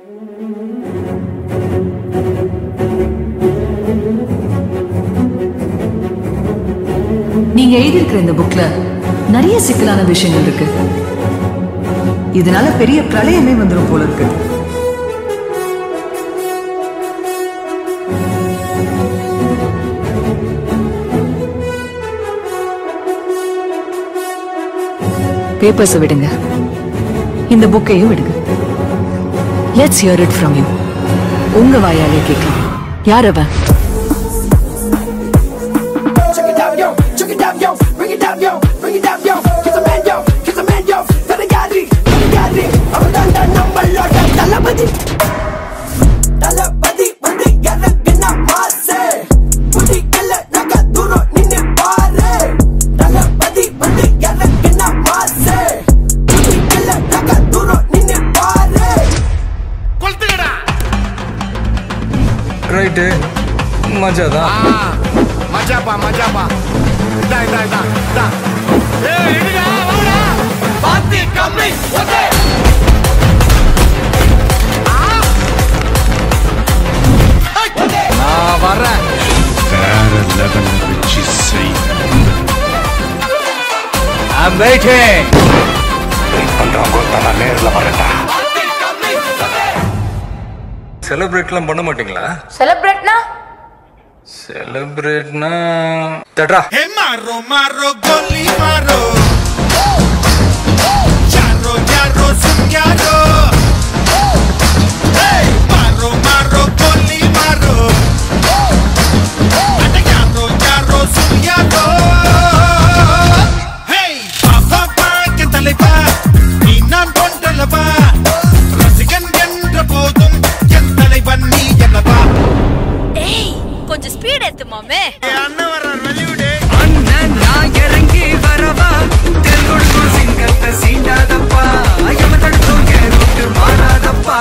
நீங்க எழுதியிருக்கிற இந்த புக்ல நிறைய சிக்கலான விஷயங்கள் இருக்கு. இதனால பெரிய பிரளயமே வந்துடும் போல இருக்கு. பேப்பர்ஸ் விடுங்க, இந்த புக்கையும் விடுங்க. Let's hear it from you. உங்க வாயாலே கேட்கலாம். யார் அவன்? ரைட்டு, மஜாதான். மஜாப்பா மஜாப்பா. இதா இதா இதா இதா. ஏய் இடிடா வாடா. பாத்தி கம்மி. ஓகே. நான் வரேன். வேற லெவல்ல வெச்சி செய். I'm waiting. பண்றவங்க நான் நேர்ல வரேன்டா. செலிப்ரேட்லாம் பண்ண மாட்டீங்களா? செலிப்ரேட்னா தட்ரா. ஹே மாரோ மாரோ கோலி மாரோ. யாரோ யாரோ சுங்யாரோ. ஹே மாரோ மாரோ கோலி மாரோ. அட யாரோ யாரோ சுங்யாரோ. ஹே பாப்பா பாக்க தலைப்பா. நீ நான் கொண்டலப்பா. ரசிகன் என்ற போதும் என் தலைவன் நீ என்னப்பா. ஏய் கொஞ்சம் ஸ்பீட் ஏத்து மாமே. அண்ணன் வர்றார் வெளியூடு. அண்ணன் நான் இறங்கி வரவா. தெருவுக்கு சிங்கத்தை சீண்டாதப்பா. எமதடுத்தும் கேட்டு மாறாதப்பா.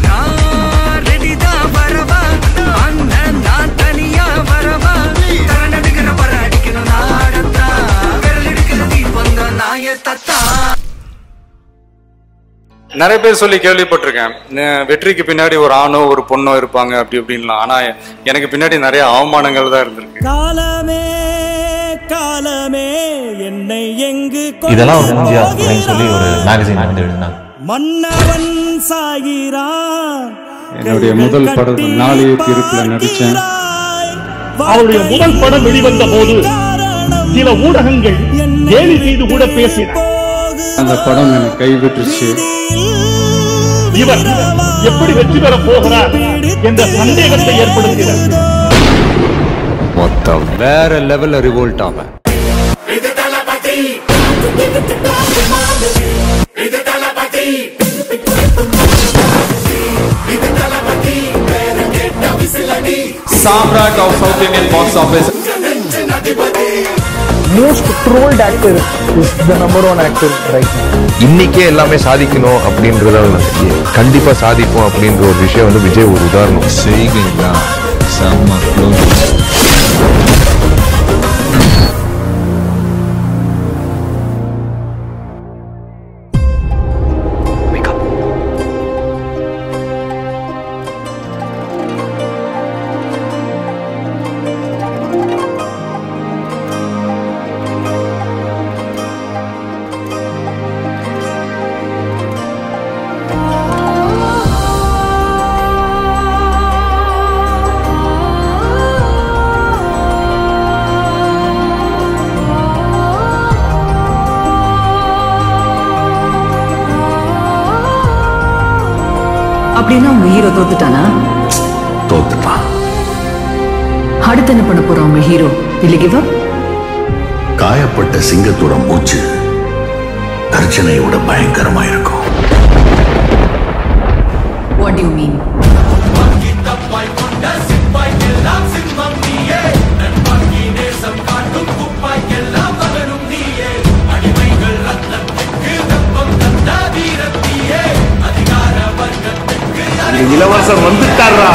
நான் ரெடிதான் வரவா. அண்ணன் நான் தனியா வரவா. தரன் அடிக்கிற பர அடிக்கணும் நாடத்தா. விரல் எடுக்கிற தீபம் தான் நாய தத்தா. நிறைய பேர் சொல்லி கேள்விப்பட்டிருக்கேன், வெற்றிக்கு பின்னாடி ஒரு ஆணோ ஒரு பொண்ணோ இருப்பாங்க அப்படி இப்படின்லாம். ஆனா எனக்கு பின்னாடி நிறைய அவமானங்கள் தான் இருந்திருக்கு. காலமே காலமே என்னை எங்கு இதெல்லாம் ஒரு மூஞ்சியா அப்படின்னு சொல்லி ஒரு மேகசின் வந்து எழுதினாங்க. மன்னவன் சாகிறான். என்னுடைய முதல் படம் நாளைய தீர்ப்புல நடிச்சேன். அவருடைய முதல் படம் வெளிவந்த போது சில ஊடகங்கள் கேலி செய்து கூட பேசின. அந்த படம் எனக்கு கைவிட்டுருச்சு. இவர் எப்படி வெற்றி பெற போகிறார் என்ற சந்தேகத்தை ஏற்படுத்துகிறார். மொத்தம் வேற லெவல்ல ரிவோல்ட் ஆகும். Samrat of South Indian box office. Most trolled actor is the number one actor right now. இன்னைக்கே எல்லாமே சாதிக்கணும் அப்படின்றத கண்டிப்பா சாதிப்போம் அப்படின்ற ஒரு விஷயம் வந்து விஜய் ஒரு உதாரணம். செய்கிறீங்களா செம்ம க்ளோஸ். அப்படின்னா உங்க ஹீரோ தோத்துட்டானா? தோத்துட்டான். அடுத்து என்ன பண்ண போறோம் உங்க hero? Will he give up? காயப்பட்ட சிங்கத்தோட மூச்சு கர்ஜனையோட பயங்கரமா இருக்கும். What do you mean? இளவரசர் வந்துட்டாரா?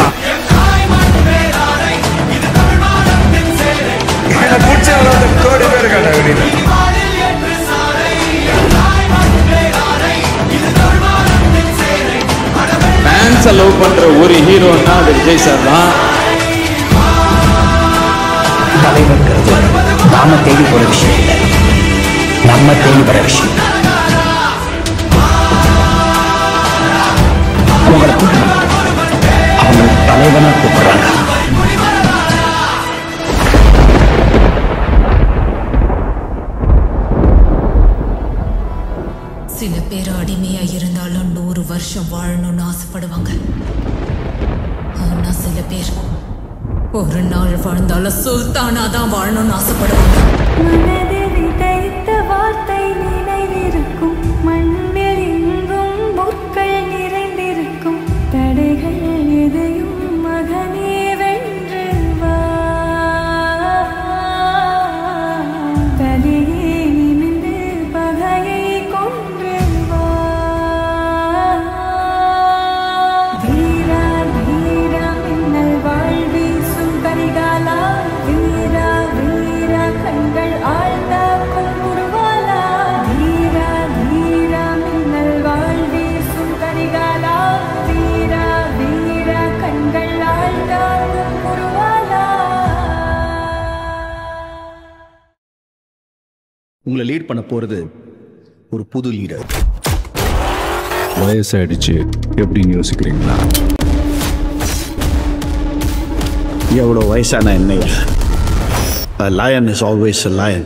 ஃபேன்ஸ் விஜய் சார் தான். தலைவர்கிறது நாம தேடி போற விஷயம் இல்லை, நம்ம தேடி வர விஷயம். அவங்களை அவங்க தலைவனா கூப்பிடுறாங்க. சில பேர் அடிமையா இருந்தாலும் 100 வருஷம் வாழணும்னு ஆசைப்படுவாங்க. ஆனா சில பேர் ஒரு நாள் வாழ்ந்தாலும் சுல்தானா தான் வாழணும்னு ஆசைப்படுவாங்க. மனதில் விதைத்த வார்த்தை நினைவிருக்கும், மண்ணில் எங்கும் முற்கள் நிறைந்திருக்கும். தடைகள் எதையும் மகனே வென்று வா, தலையே நிமிந்து பகையை கொன்று வா. வீரா வீரா மின்னல் வாழ்வீசும் கரிகாலா, வீரா வீரா கண்கள் ஆழ்ந்தாக்கும் குருவாலா. வீரா வீரா மின்னல் வாழ்வீசும் கரிகாலா, வீரா வீரா கண்கள் ஆழ்ந்தாக்கும் குருவாலா. உங்களை லீட் பண்ண போறது ஒரு புது லீடர். வயசாயிடுச்சு எப்படின்னு யோசிக்கிறீங்களா? எவ்வளோ வயசான என்னையா? A lion is always a lion.